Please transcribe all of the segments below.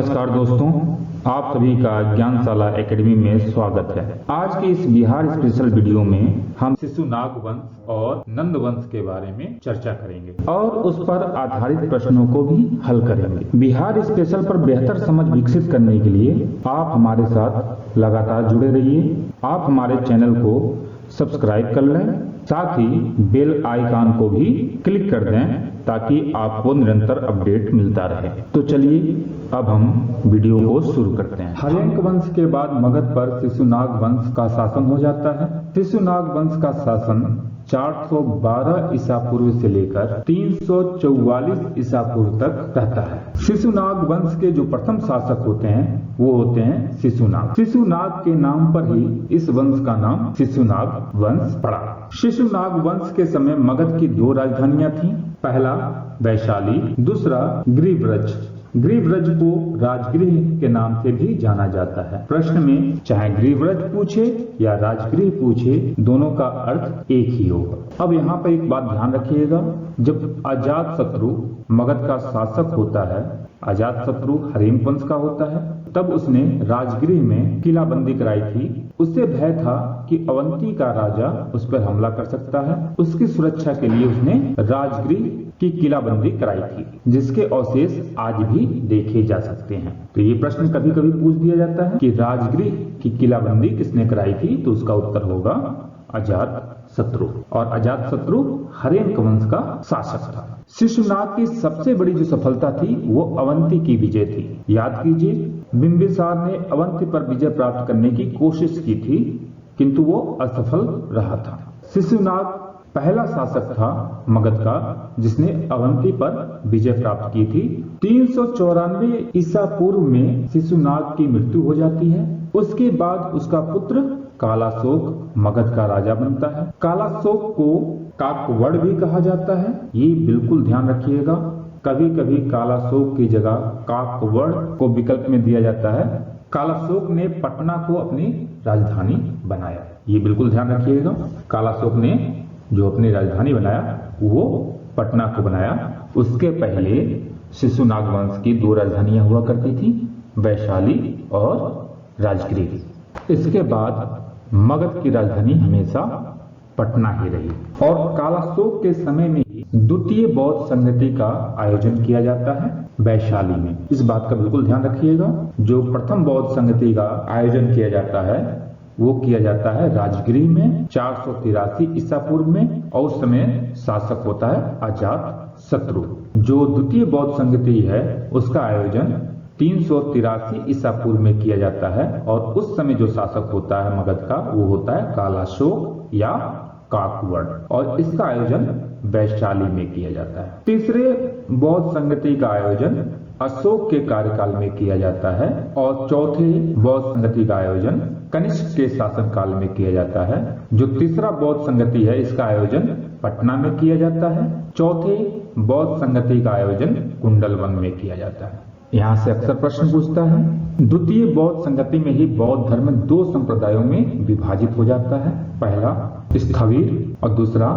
नमस्कार दोस्तों, आप सभी का ज्ञानशाला एकेडमी में स्वागत है। आज के इस बिहार स्पेशल वीडियो में हम शिशुनाग वंश और नंद वंश के बारे में चर्चा करेंगे और उस पर आधारित प्रश्नों को भी हल करेंगे। बिहार स्पेशल पर बेहतर समझ विकसित करने के लिए आप हमारे साथ लगातार जुड़े रहिए। आप हमारे चैनल को सब्सक्राइब कर लें, साथ ही बेल आइकन को भी क्लिक कर दें ताकि आपको निरंतर अपडेट मिलता रहे। तो चलिए अब हम वीडियो को शुरू करते हैं। हर्यंक वंश के बाद मगध पर शिशुनाग वंश का शासन हो जाता है। शिशुनाग वंश का शासन 412 ईसा पूर्व से लेकर 344 ईसा पूर्व तक रहता है। शिशुनाग वंश के जो प्रथम शासक होते हैं वो होते हैं शिशुनाग। शिशुनाग के नाम पर ही इस वंश का नाम शिशुनाग वंश पड़ा। शिशुनाग वंश के समय मगध की दो राजधानियां थीं। पहला वैशाली, दूसरा ग्रीव्रज। ग्रीव्रज को राजगृह के नाम से भी जाना जाता है। प्रश्न में चाहे ग्रीव्रज पूछे या राजगृह पूछे, दोनों का अर्थ एक ही होगा। अब यहाँ पर एक बात ध्यान रखिएगा, जब अजातशत्रु मगध का शासक होता है, अजातशत्रु हर्यंक वंश का होता है, तब उसने राजगृह में किलाबंदी कराई थी। उससे भय था कि अवंती का राजा उस पर हमला कर सकता है। उसकी सुरक्षा के लिए उसने राजगृह की किलाबंदी कराई थी, जिसके अवशेष आज भी देखे जा सकते हैं। तो ये प्रश्न कभी कभी पूछ दिया जाता है कि राजगृह की किलाबंदी किसने कराई थी, तो उसका उत्तर होगा अजातशत्रु। और अजातशत्रु हर्यंक वंश का शासक था। शिशुनाग की सबसे बड़ी जो सफलता थी वो अवंती की विजय थी। याद कीजिए, बिंबिसार ने अवंती पर विजय प्राप्त करने की कोशिश की थी, किंतु वो असफल रहा था। शिशुनाग पहला शासक था मगध का जिसने अवंती पर विजय प्राप्त की थी। 394 ईसा पूर्व में शिशुनाग की मृत्यु हो जाती है। उसके बाद उसका पुत्र कालाशोक मगध का राजा बनता है। कालाशोक को काकवड़ भी कहा जाता है, ये बिल्कुल ध्यान रखिएगा। कभी कभी कालाशोक की जगह काकवड़ को विकल्प में दिया जाता है। कालाशोक ने पटना को अपनी राजधानी बनाया, ये बिल्कुल ध्यान रखिएगा। कालाशोक ने जो अपनी राजधानी बनाया वो पटना को बनाया। उसके पहले शिशुनाग वंश की दो राजधानियां हुआ करती थी, वैशाली और राजगृह। इसके बाद मगध की राजधानी हमेशा पटना ही रही। और कालाशोक के समय में ही द्वितीय बौद्ध संगति का आयोजन किया जाता है वैशाली में। इस बात का बिल्कुल ध्यान रखिएगा। जो प्रथम बौद्ध संगति का आयोजन किया जाता है वो किया जाता है राजगृह में 483 ईसा पूर्व में, और उस समय शासक होता है अजातशत्रु। जो द्वितीय बौद्ध संगति है उसका आयोजन 383 ईसा पूर्व में किया जाता है, और उस समय जो शासक होता है मगध का वो होता है कालाशोक या काकवड़, और इसका आयोजन वैशाली में किया जाता है। तीसरे बौद्ध संगति का आयोजन अशोक के कार्यकाल में किया जाता है, और चौथे बौद्ध संगति का आयोजन कनिष्क के शासनकाल में किया जाता है। जो तीसरा बौद्ध संगति है इसका आयोजन पटना में किया जाता है। चौथे बौद्ध संगति का आयोजन कुंडलवन में किया जाता है। यहाँ से अक्सर प्रश्न पूछता है। द्वितीय बौद्ध संगति में ही बौद्ध धर्म दो संप्रदायों में विभाजित हो जाता है, पहला स्थविर और दूसरा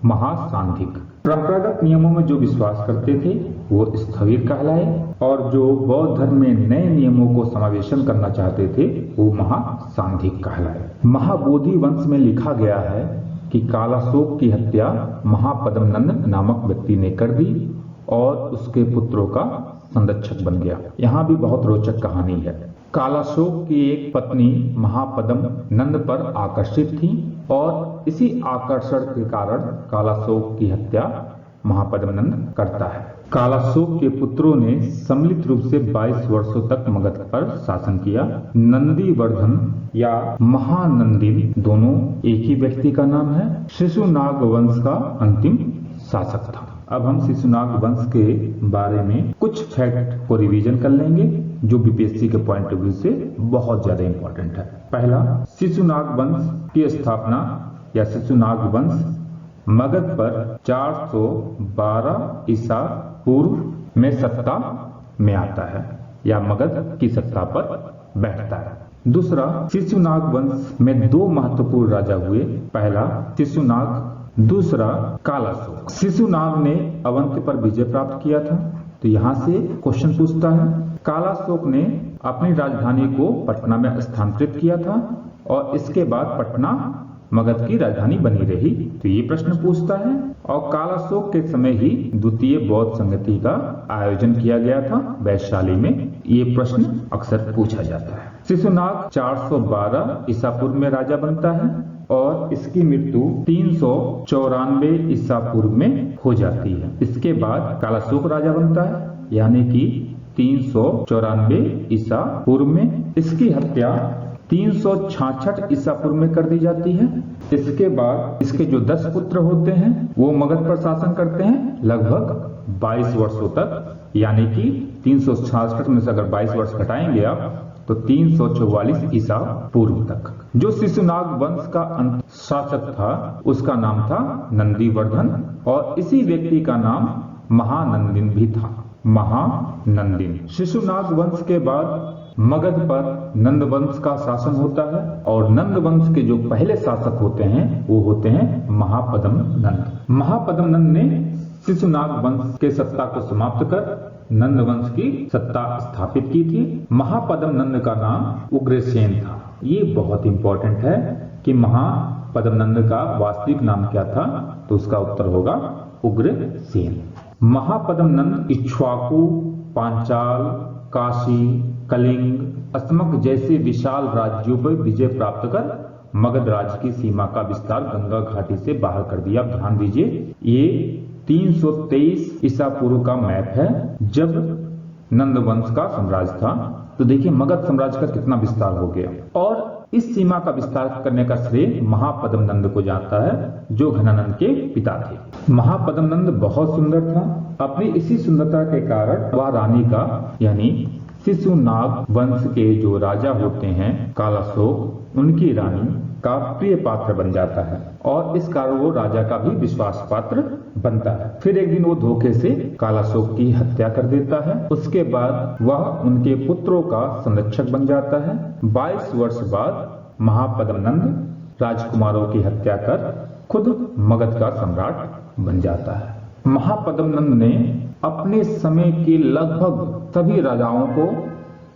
महासांधिक। परंपरागत नियमों में जो विश्वास करते थे वो स्थविर कहलाए, और जो बौद्ध धर्म में नए नियमों को समावेशन करना चाहते थे वो महासांधिक कहलाए। महाबोधि वंश में लिखा गया है कि कालाशोक की हत्या महापद्मनंद नामक व्यक्ति ने कर दी और उसके पुत्रों का संरक्षक बन गया। यहाँ भी बहुत रोचक कहानी है। कालाशोक की एक पत्नी महापद्म नंद पर आकर्षित थी, और इसी आकर्षण के कारण कालाशोक की हत्या महापद्मनंद करता है। कालाशोक के पुत्रों ने सम्मिलित रूप से 22 वर्षों तक मगध पर शासन किया। नंदीवर्धन या महानंदी दोनों एक ही व्यक्ति का नाम है। शिशुनाग वंश का अंतिम शासक था। अब हम शिशुनाग वंश के बारे में कुछ फैक्ट को रिवीजन कर लेंगे जो बीपीएससी के पॉइंट ऑफ व्यू से बहुत ज्यादा इंपॉर्टेंट है। पहला, शिशुनाग वंश की स्थापना या शिशुनाग वंश मगध पर 412 ईसा पूर्व में सत्ता में आता है या मगध की सत्ता पर बैठता है। दूसरा, शिशुनाग वंश में दो महत्वपूर्ण राजा हुए, पहला शिशुनाग, दूसरा कालाशोक। शिशुनाग ने अवंती पर विजय प्राप्त किया था तो यहाँ से क्वेश्चन पूछता है, कालाशोक ने अपनी राजधानी को पटना में स्थानांतरित किया था और इसके बाद पटना मगध की राजधानी बनी रही। तो ये प्रश्न पूछता है। और कालाशोक के समय ही द्वितीय बौद्ध संगति का आयोजन किया गया था वैशाली में। ये प्रश्न अक्सर पूछा जाता है। शिशुनाग 412 ईसा पूर्व में राजा बनता है और इसकी मृत्यु 394 ईसा पूर्व में हो जाती है। इसके बाद कालाशोक राजा बनता है, यानी कि 394 ईसा पूर्व में। इसकी हत्या 366 ईसा पूर्व में कर दी जाती है। इसके बाद इसके जो 10 पुत्र होते हैं वो मगध पर शासन करते हैं लगभग 22 वर्षों तक, यानी कि 366 में से अगर 22 वर्ष घटाएंगे आप तो 344 ईसा पूर्व तक। जो शिशुनाग वंश का अंत शासक था उसका नाम था नंदीवर्धन और इसी व्यक्ति का नाम महानंदिन भी था, महानंदिन। शिशुनाग वंश के बाद मगध पर नंद वंश का शासन होता है और नंद वंश के जो पहले शासक होते हैं वो होते हैं महापद्म नंद। महापद्म नंद ने शिशुनाग वंश के सत्ता को समाप्त कर नंद वंश की सत्ता स्थापित की थी। महापद्म नंद का नाम उग्रसेन था। ये बहुत इंपॉर्टेंट है कि महापद्म नंद का वास्तविक नाम क्या था, तो उसका उत्तर होगा उग्रसेन। महापद्म नंद इक्ष्वाकु, पांचाल, काशी, कलिंग, अस्मक जैसे विशाल राज्यों पर विजय प्राप्त कर मगध राज्य की सीमा का विस्तार गंगा घाटी से बाहर कर दिया। ध्यान दीजिए, ये 323 ईसा पूर्व का मैप है जब नंद वंश का साम्राज्य था। तो देखिए मगध साम्राज्य का कितना विस्तार हो गया। और इस सीमा का विस्तार करने का श्रेय महापद्म नंद को जाता है जो घनानंद के पिता थे। महापद्म नंद बहुत सुंदर था। अपनी इसी सुंदरता के कारण वह रानी का यानी शिशुनाग वंश के जो राजा होते हैं कालाशोक, उनकी रानी का प्रिय पात्र बन जाता है और इस कारण वो राजा का भी विश्वास पात्र बनता है। फिर एक दिन वो धोखे से कालाशोक की हत्या कर देता है। उसके बाद वह उनके पुत्रों का संरक्षक बन जाता है। 22 वर्ष बाद महापद्म नंद राजकुमारों की हत्या कर खुद मगध का सम्राट बन जाता है। महापद्म नंद ने अपने समय के लगभग सभी राजाओं को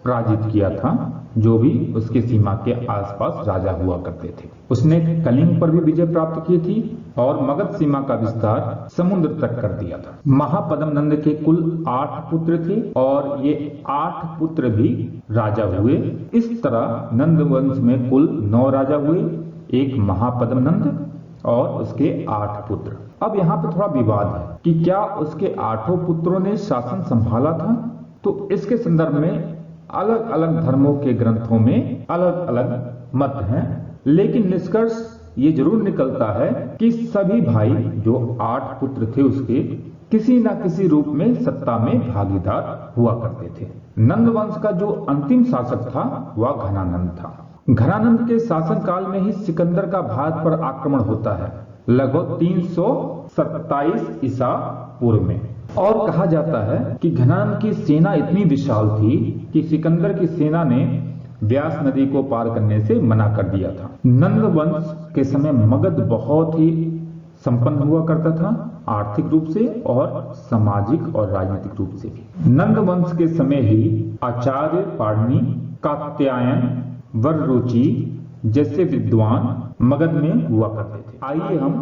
पराजित किया था जो भी उसकी सीमा के आसपास राजा हुआ करते थे। उसने कलिंग पर भी विजय प्राप्त की थी और मगध सीमा का विस्तार समुद्र तक कर दिया था। महापद्म नंद के कुल 8 पुत्र थे और ये 8 पुत्र भी राजा हुए। इस तरह नंद वंश में कुल 9 राजा हुए, एक महापद्म नंद और उसके 8 पुत्र। अब यहाँ पे थोड़ा विवाद है कि क्या उसके 8 पुत्रों ने शासन संभाला था। तो इसके संदर्भ में अलग अलग धर्मों के ग्रंथों में अलग अलग मत हैं, लेकिन निष्कर्ष ये जरूर निकलता है कि सभी भाई जो 8 पुत्र थे उसके किसी न किसी रूप में सत्ता में भागीदार हुआ करते थे। नंद वंश का जो अंतिम शासक था वह घनानंद था। घनानंद के शासन काल में ही सिकंदर का भारत पर आक्रमण होता है लगभग 327 ईसा पूर्व में। और कहा जाता है कि घनानंद की सेना इतनी विशाल थी कि सिकंदर की सेना ने व्यास नदी को पार करने से मना कर दिया था। नंद वंश के समय मगध बहुत ही संपन्न हुआ करता था, आर्थिक रूप से और सामाजिक और राजनीतिक रूप से भी। नंद वंश के समय ही आचार्य पाणिनि, कात्यायन, वररुचि जैसे विद्वान मगध में हुआ करते थे। आइए हम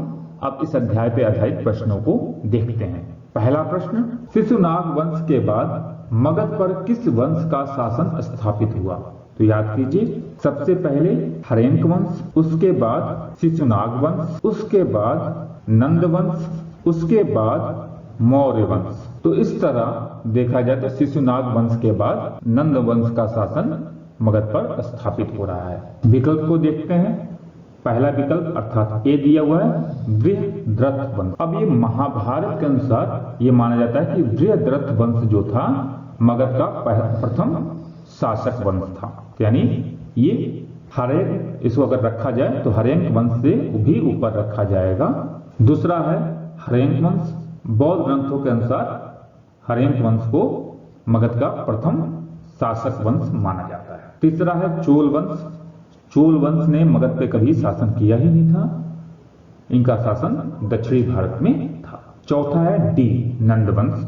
अब इस अध्याय पे आधारित प्रश्नों को देखते हैं। पहला प्रश्न, शिशुनाग वंश के बाद मगध पर किस वंश का शासन स्थापित हुआ। तो याद कीजिए, सबसे पहले हरेंक वंश, उसके बाद शिशुनाग वंश, उसके बाद नंद वंश, उसके बाद मौर्य वंश। तो इस तरह देखा जाए तो शिशुनाग वंश के बाद नंद वंश का शासन मगध पर स्थापित हो रहा है। विकल्प को देखते हैं। पहला विकल्प अर्थात ए दिया हुआ है बृहद्रथ वंश। अब ये महाभारत के अनुसार ये माना जाता है कि बृहद्रथ वंश जो था मगध का प्रथम शासक वंश था, यानी ये हरेंक, इसको अगर रखा जाए तो हरेंक वंश से भी ऊपर रखा जाएगा। दूसरा है हरेंक वंश, बौद्ध ग्रंथों के अनुसार हरेंक वंश को मगध का प्रथम शासक वंश माना जाता है। तीसरा है चोल वंश, चोल वंश ने मगध पे कभी शासन किया ही नहीं था, इनका शासन दक्षिणी भारत में था। चौथा है डी नंद वंश,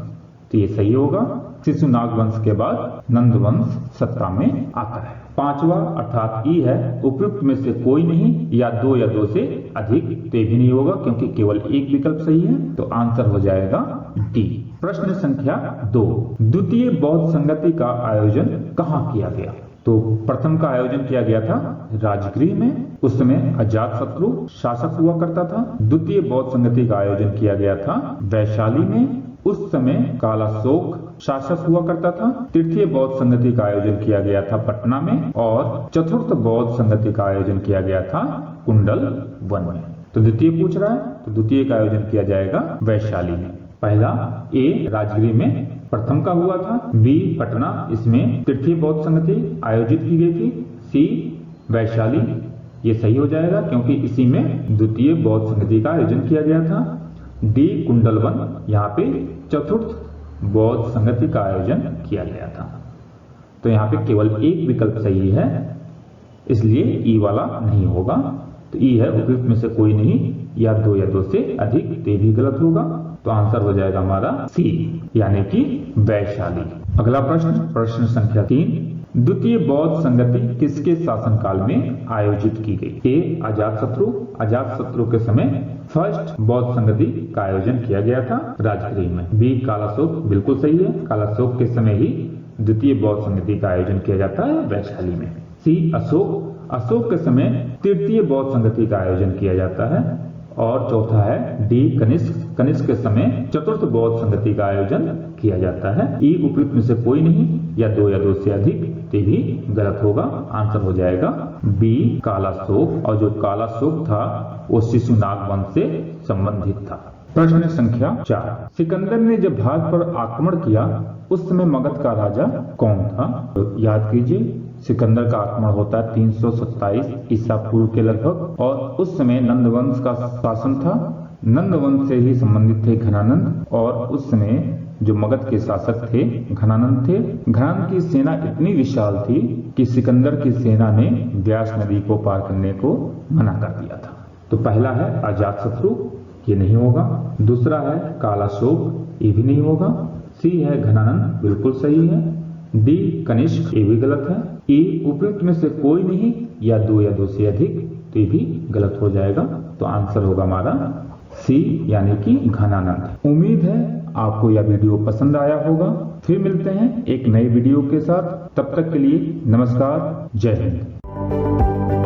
तो ये सही होगा। शिशुनाग वंश के बाद नंद वंश सत्ता में आता है। पांचवा अर्थात ई है, उपयुक्त में से कोई नहीं या दो से अधिक, तो भी नहीं होगा क्योंकि केवल एक विकल्प सही है, तो आंसर हो जाएगा डी। प्रश्न संख्या 2, द्वितीय बौद्ध संगति का आयोजन कहाँ किया गया? तो प्रथम का आयोजन किया गया था राजगृह में, उस समय अजातशत्रु शासक हुआ करता था। द्वितीय बौद्ध संगति का आयोजन किया गया था वैशाली में, उस समय कालाशोक शासक हुआ करता था। तृतीय बौद्ध संगति का आयोजन किया गया था पटना में, और चतुर्थ बौद्ध संगति का आयोजन किया गया था कुंडल वन में। तो द्वितीय पूछ रहा है, तो द्वितीय का आयोजन किया जाएगा वैशाली में। पहला ए राजगृह में प्रथम का हुआ था, बी पटना, इसमें तृतीय बौद्ध संगति आयोजित की गई थी, सी वैशाली, ये सही हो जाएगा क्योंकि इसी में द्वितीय बौद्ध संगति का आयोजन किया गया था। डी कुंडल वन, यहाँ पे चतुर्थ बौद्ध संगति का आयोजन किया गया था। तो यहाँ पे केवल एक विकल्प सही है, इसलिए ई वाला नहीं होगा। तो ई है, उपयुक्त में से कोई नहीं या दो से अधिक, ते भी गलत होगा। तो आंसर हो जाएगा हमारा सी, यानी कि वैशाली। अगला प्रश्न, प्रश्न संख्या 3, द्वितीय बौद्ध संगति किसके शासनकाल में आयोजित की गई? ए अजातशत्रु के समय फर्स्ट बौद्ध संगति का आयोजन किया गया था राजगृह में। बी कालाशोक, बिल्कुल सही है, कालाशोक के समय ही द्वितीय बौद्ध संगति का आयोजन किया जाता है वैशाली में। सी अशोक के समय तृतीय बौद्ध संगति का आयोजन किया जाता है। और चौथा है डी कनिष्क के समय चतुर्थ बौद्ध संगति का आयोजन किया जाता है। ई उपयुक्त में से कोई नहीं या दो से अधिक, ते भी गलत होगा। आंसर हो जाएगा बी कालाशोक, और जो कालाशोक था वो शिशुनाग वंश से संबंधित था। प्रश्न संख्या 4, सिकंदर ने जब भारत पर आक्रमण किया उस समय मगध का राजा कौन था? तो याद कीजिए, सिकंदर का आक्रमण होता है 327 ईसा पूर्व के लगभग, और उस समय नंद वंश का शासन था। नंद वंश से ही संबंधित थे घनानंद, और उस समय जो मगध के शासक थे घनानंद थे। घनानंद की सेना इतनी विशाल थी कि सिकंदर की सेना ने व्यास नदी को पार करने को मना कर दिया था। तो पहला है अजातशत्रु, ये नहीं होगा। दूसरा है कालाशोक, ये भी नहीं होगा। सी है घनानंद, बिल्कुल सही है। डी कनिष्क, ये भी गलत है। ई उपयुक्त में से कोई नहीं या दो से अधिक, तो ये भी गलत हो जाएगा। तो आंसर होगा हमारा सी, यानी कि घनानंद। उम्मीद है आपको यह वीडियो पसंद आया होगा। फिर मिलते हैं एक नए वीडियो के साथ, तब तक के लिए नमस्कार, जय हिंद।